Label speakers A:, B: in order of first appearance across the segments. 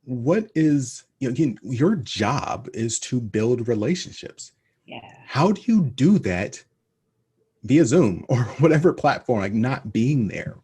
A: what is, again, your job is to build relationships.
B: Yeah.
A: How do you do that via Zoom or whatever platform, like not being there?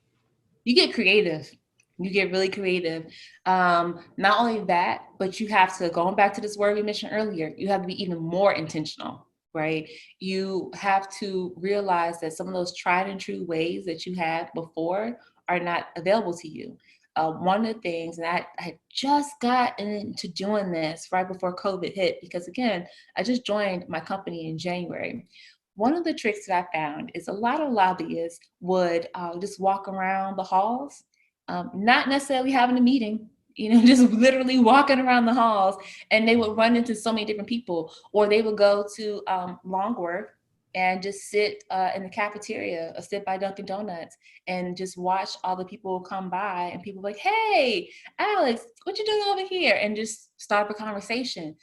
B: You get creative. You get really creative. Not only that, but you have to, going back to this word we mentioned earlier, you have to be even more intentional, right? You have to realize that some of those tried and true ways that you had before are not available to you. One of the things, and I just got into doing this right before COVID hit, because again, I just joined my company in January. One of the tricks that I found is a lot of lobbyists would just walk around the halls, not necessarily having a meeting, just literally walking around the halls, and they would run into so many different people, or they would go to Longworth and just sit in the cafeteria or sit by Dunkin' Donuts and just watch all the people come by, and people like, hey, Alex, what you doing over here? And just start up a conversation.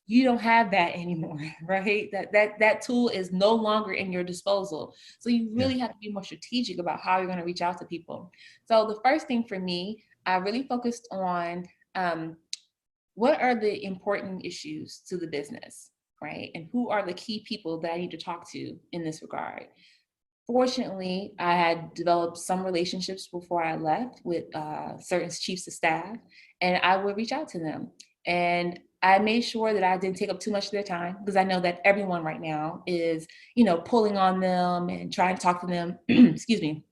B: You don't have that anymore, right? That tool is no longer in your disposal. So you
A: Yeah.
B: really have to be more strategic about how you're going to reach out to people. So the first thing for me, I really focused on what are the important issues to the business, right? And who are the key people that I need to talk to in this regard? Fortunately, I had developed some relationships before I left with certain chiefs of staff, and I would reach out to them. And I made sure that I didn't take up too much of their time, because I know that everyone right now is, pulling on them and trying to talk to them. Excuse me.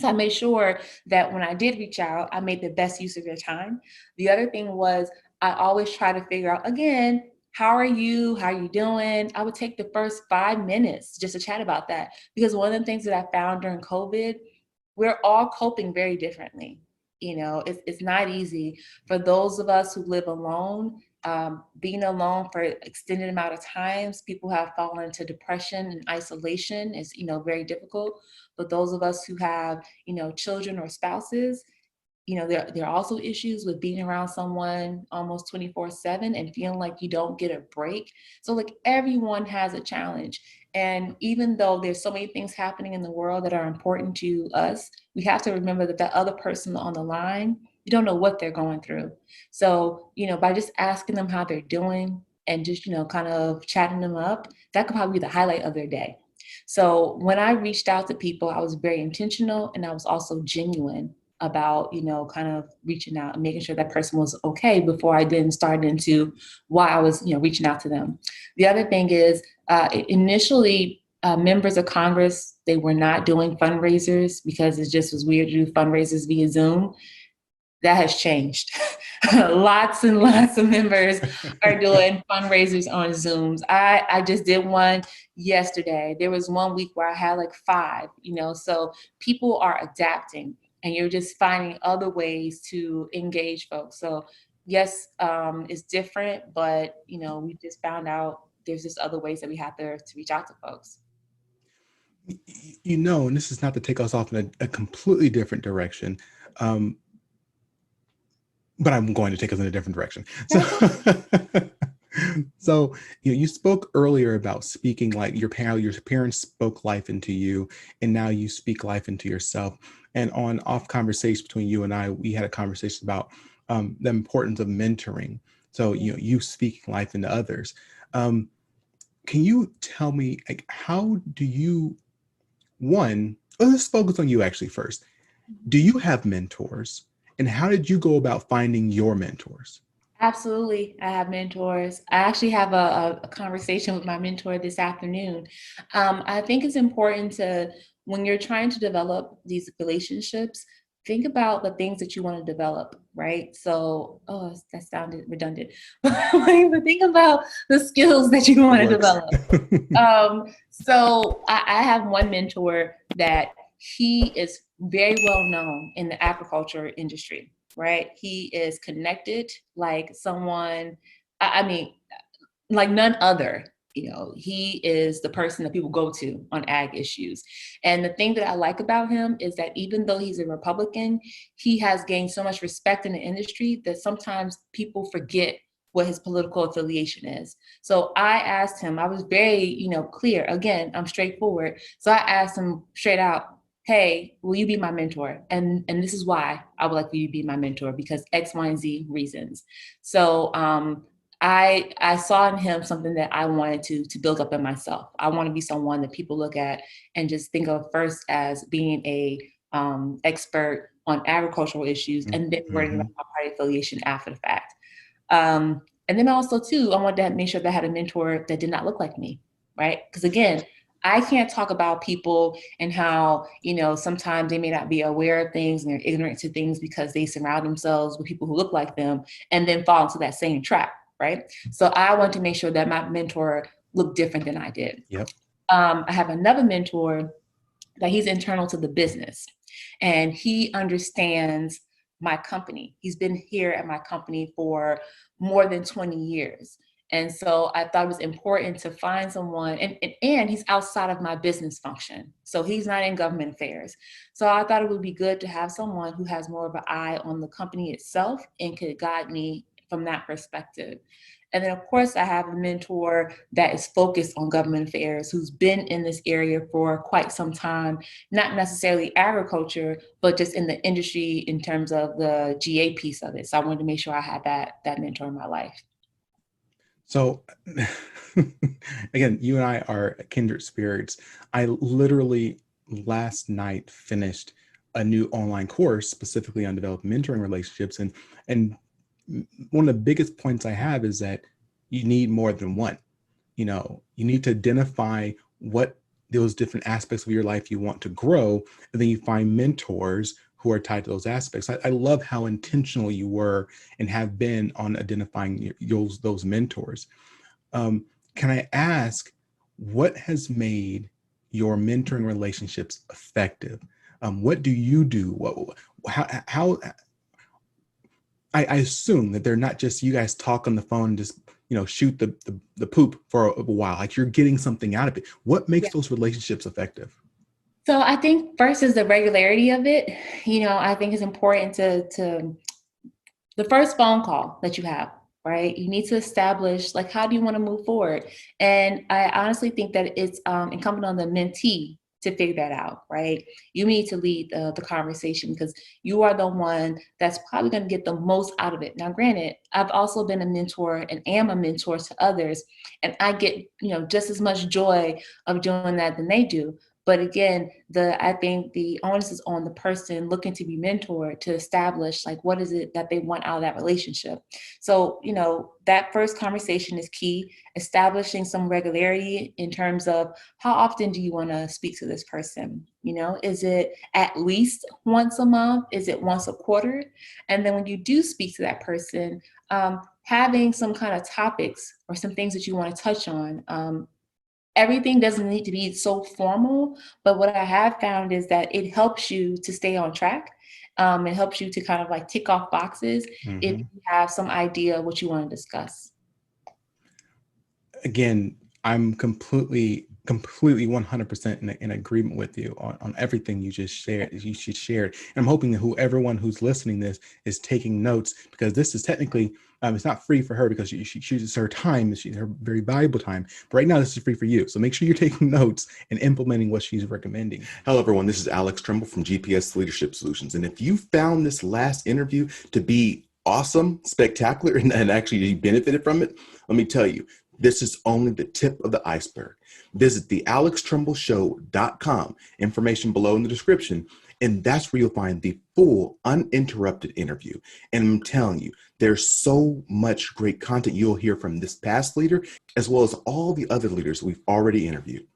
B: So I made sure that when I did reach out, I made the best use of their time. The other thing was, I always try to figure out, again, how are you? How are you doing? I would take the first 5 minutes just to chat about that. Because one of the things that I found during COVID, we're all coping very differently. It's not easy for those of us who live alone. Being alone for extended amount of times, people have fallen into depression and isolation is, very difficult. But those of us who have, children or spouses, there are also issues with being around someone almost 24/7 and feeling like you don't get a break. So like everyone has a challenge. And even though there's so many things happening in the world that are important to us, we have to remember that that other person on the line, you don't know what they're going through. So, by just asking them how they're doing and just, kind of chatting them up, that could probably be the highlight of their day. So when I reached out to people, I was very intentional, and I was also genuine about, kind of reaching out and making sure that person was okay before I then started into why I was, reaching out to them. The other thing is, initially, members of Congress, they were not doing fundraisers because it just was weird to do fundraisers via Zoom. That has changed. Lots and lots of members are doing fundraisers on Zooms. I just did one yesterday. There was one week where I had like five, so people are adapting, and you're just finding other ways to engage folks. So yes, it's different, but we just found out there's just other ways that we have to reach out to folks.
A: And this is not to take us off in a completely different direction, but I'm going to take us in a different direction. So, you spoke earlier about speaking, like your parents spoke life into you, and now you speak life into yourself. And on off conversation between you and I, we had a conversation about the importance of mentoring. So, you speaking life into others. Can you tell me, like, how do you, let's focus on you actually first. Do you have mentors? And how did you go about finding your mentors?
B: Absolutely. I have mentors. I actually have a conversation with my mentor this afternoon. I think it's important to, when you're trying to develop these relationships, think about the things that you want to develop, right? So, oh, that sounded redundant, but think about the skills that you
A: It
B: want to
A: works.
B: develop. So I have one mentor that he is very well known in the agriculture industry, right? He is connected like someone, I mean, like none other. He is the person that people go to on ag issues. And the thing that I like about him is that even though he's a Republican, he has gained so much respect in the industry that sometimes people forget what his political affiliation is. So I asked him, I was very, clear. Again, I'm straightforward. So I asked him straight out, hey, will you be my mentor? And this is why I would like for you to be my mentor, because X, Y, and Z reasons. So I saw in him something that I wanted to build up in myself. I want to be someone that people look at and just think of first as being a expert on agricultural issues, and then worrying about my party affiliation after the fact. And then also too, I wanted to make sure that I had a mentor that did not look like me, right? Because again, I can't talk about people and how, sometimes they may not be aware of things and they're ignorant to things because they surround themselves with people who look like them and then fall into that same trap, right? So I want to make sure that my mentor looked different than I did.
A: Yep.
B: I have another mentor that he's internal to the business, and he understands my company. He's been here at my company for more than 20 years. And so I thought it was important to find someone, and he's outside of my business function. So he's not in government affairs. So I thought it would be good to have someone who has more of an eye on the company itself and could guide me from that perspective. And then, of course, I have a mentor that is focused on government affairs, who's been in this area for quite some time, not necessarily agriculture, but just in the industry in terms of the GA piece of it. So I wanted to make sure I had that mentor in my life.
A: So again, you and I are kindred spirits. I literally last night finished a new online course specifically on developing mentoring relationships. And one of the biggest points I have is that you need more than one. You need to identify what those different aspects of your life you want to grow, and then you find mentors who are tied to those aspects. I love how intentional you were and have been on identifying those mentors. Can I ask, what has made your mentoring relationships effective? What do you do? How I assume that they're not just you guys talk on the phone and just shoot the poop for a while. Like, you're getting something out of it. What makes those relationships effective?
B: So I think first is the regularity of it. I think it's important to the first phone call that you have, right? You need to establish, like, how do you want to move forward? And I honestly think that it's incumbent on the mentee to figure that out, right? You need to lead the conversation, because you are the one that's probably going to get the most out of it. Now, granted, I've also been a mentor and am a mentor to others, and I get, just as much joy of doing that than they do. But again, I think the onus is on the person looking to be mentored to establish, like, what is it that they want out of that relationship. So, that first conversation is key. Establishing some regularity in terms of how often do you want to speak to this person? Is it at least once a month? Is it once a quarter? And then when you do speak to that person, having some kind of topics or some things that you want to touch on. Everything doesn't need to be so formal, but what I have found is that it helps you to stay on track. It helps you to kind of like tick off boxes if you have some idea of what you want to discuss.
A: Again, I'm completely 100% in agreement with you on everything you just shared. And I'm hoping that everyone who's listening to this is taking notes, because this is technically, it's not free for her because she chooses her time, her very valuable time. But right now, this is free for you. So make sure you're taking notes and implementing what she's recommending.
C: Hello, everyone. This is Alex Tremble from GPS Leadership Solutions. And if you found this last interview to be awesome, spectacular, and actually you benefited from it, let me tell you, this is only the tip of the iceberg. Visit the alextrembleshow.com, information below in the description, and that's where you'll find the full uninterrupted interview. And I'm telling you, there's so much great content you'll hear from this past leader, as well as all the other leaders we've already interviewed.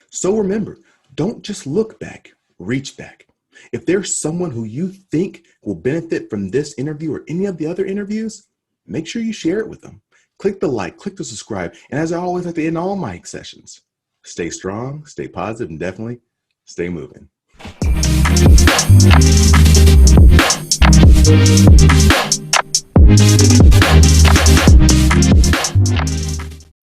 C: So remember, don't just look back, reach back. If there's someone who you think will benefit from this interview or any of the other interviews, make sure you share it with them. Click the like, click the subscribe. And as I always like to end all my sessions, stay strong, stay positive, and definitely stay moving.